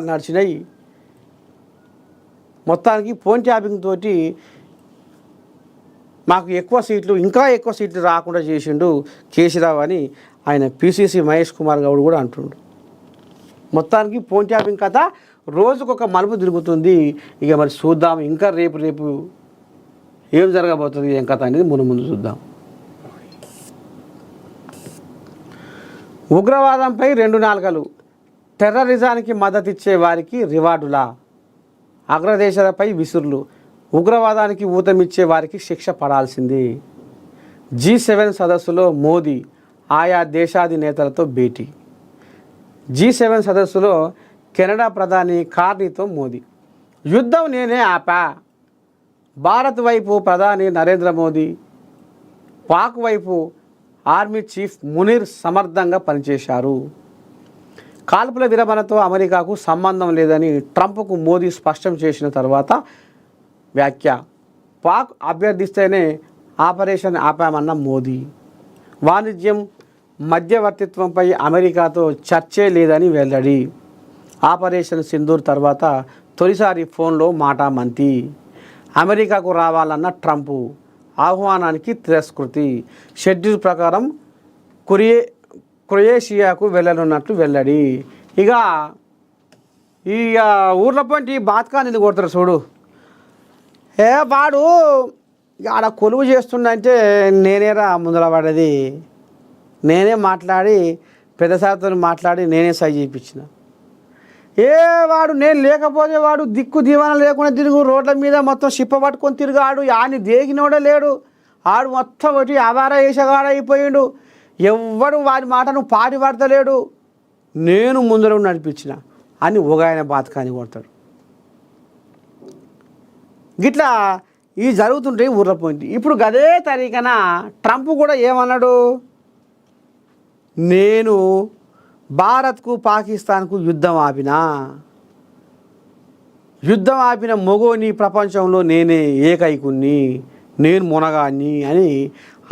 నడిచినాయి. మొత్తానికి phone tapping తోటి మాకు ఇంకా ఎక్కువ సీట్లు రాకుండా చేసిండు కేసీరావు అని ఆయన పిసిసి మహేష్ కుమార్ గౌడ్ కూడా అంటుండు. మొత్తానికి ఫోన్ ట్యాపింగ్ కథ రోజుకొక మలుపు తిరుగుతుంది. ఇక మరి చూద్దాం ఇంకా రేపు ఏం జరగబోతుంది ఏం కథ అనేది ముందు చూద్దాం. ఉగ్రవాదంపై 2 నాలుకలు, టెర్రరిజానికి మద్దతిచ్చే వారికి రివార్డులా, అగ్రదేశాలపై విసురులు, ఉగ్రవాదానికి ఊతమిచ్చే వారికి శిక్ష పడాల్సింది. G7 సదస్సులో మోదీ ఆయా దేశాధినేతలతో భేటీ. G7 సదస్సులో కెనడా ప్రధాని కార్నీతో మోదీ. యుద్ధం నేనే ఆపా. భారత్ వైపు ప్రధాని నరేంద్ర మోదీ, పాక్ వైపు ఆర్మీ చీఫ్ మునీర్ సమర్థంగా పనిచేశారు. కాల్పుల విరమణతో అమెరికాకు సంబంధం లేదని ట్రంప్కు మోదీ స్పష్టం చేసిన తర్వాత వ్యాఖ్య. పాక్ అభ్యర్థిస్తేనే ఆపరేషన్ ఆపామన్న మోదీ. వాణిజ్యం మధ్యవర్తిత్వంపై అమెరికాతో చర్చే లేదని వెల్లడి. ఆపరేషన్ సింధూర్ తర్వాత తొలిసారి ఫోన్లో మాటామంతి. అమెరికాకు రావాలన్న ట్రంప్ ఆహ్వానానికి తిరస్కృతి. షెడ్యూల్ ప్రకారం క్రొయేషియాకు వెళ్ళనున్నట్లు వెల్లడి. ఇక ఊర్ల పంటి బాత్కాని కొడతారు చూడు. వాడు ఆడ కొలువు చేస్తుండంటే నేనేరా ముందర పడేది. నేనే మాట్లాడి పెద్దసారితో మాట్లాడి నేనే సై చేయించిన. వాడు నేను లేకపోతే వాడు దిక్కు దీవాన లేకుండా తిరుగు రోడ్ల మీద మొత్తం షిప్ప పట్టుకొని తిరిగాడు. ఆని దేగినోడే లేడు. ఆడు మొత్తం ఒకటి అవార వేసగాడు అయిపోయిండు. ఎవ్వడు వాడి మాటను పాటి పడతలేడు. నేను ముందర నడిపించిన అని ఆయన బాతకాని కొడతాడు. గిట్లా ఇవి జరుగుతుంటే ఊర్ల పోయింది. ఇప్పుడు గదే తరీకన ట్రంప్ కూడా ఏమన్నాడు, నేను భారత్కు పాకిస్తాన్కు యుద్ధం ఆపిన మొగోని ప్రపంచంలో నేనే ఏకైకుని, నేను మునగాన్ని అని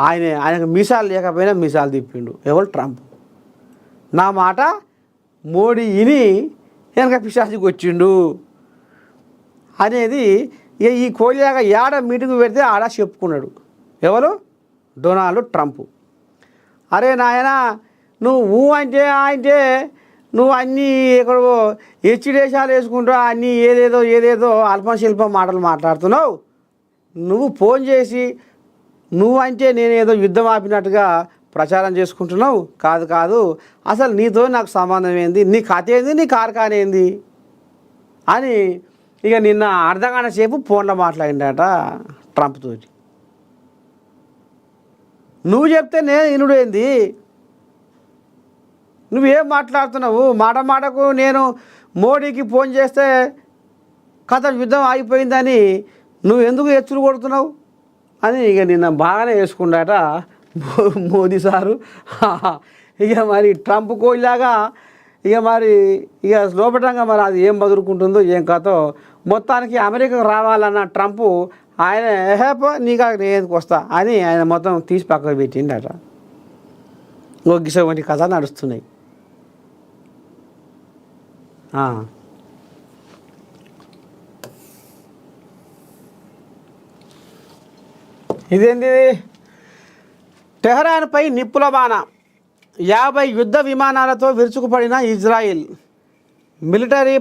ఆయనకు మీసాలు లేకపోయినా మీసాలు తిప్పిండు. ఎవరు? ట్రంప్. నా మాట మోడీ ఇని వెనక పిశాచికి వచ్చిండు అనేది ఈ కోలియాగా ఏడ మీటింగ్ పెడితే ఆడ చెప్పుకున్నాడు. ఎవరు? Donald Trump. అరే నాయన నువ్వు అంటే నువ్వు అన్నీ ఎక్కడో దేశాలు వేసుకుంటా అన్నీ ఏదేదో అల్పశిల్ప మాటలు మాట్లాడుతున్నావు. నువ్వు ఫోన్ చేసి నువ్వంటే నేనేదో యుద్ధం ఆపినట్టుగా ప్రచారం చేసుకుంటున్నావు. కాదు అసలు నీతో నాకు సంబంధం ఏంది, నీ కథ ఏంది, నీ కార్ఖాన ఏంది అని ఇక నిన్న అర్ధగంట సేపు ఫోన్లో మాట్లాడిండట ట్రంప్ తోటి. నువ్వు చెప్తే నేను ఇనుడు ఏంది, నువ్వేం మాట్లాడుతున్నావు? మాటకు నేను మోడీకి ఫోన్ చేస్తే కథ యుద్ధం ఆగిపోయిందని నువ్వు ఎందుకు ఎచ్చులు కొడుతున్నావు అని ఇక నిన్న బాగానే వేసుకున్నాట మోదీ సారు. ఇక మరి ట్రంప్ కోయిలాగా ఇక లోపటంగా మరి అది ఏం బదులుకుంటుందో ఏం కథో. మొత్తానికి అమెరికాకు రావాలన్న ట్రంప్ ఆయన ఏహేపో నీకు నేను వస్తా అని ఆయన మొత్తం తీసి పక్కకు పెట్టిండట. వంటి కథ నడుస్తున్నాయి. ఇదేంటి? టెహరాన్పై నిప్పుల బాణ, 50 యుద్ధ విమానాలతో విరుచుకుపడిన ఇజ్రాయిల్. మిలిటరీ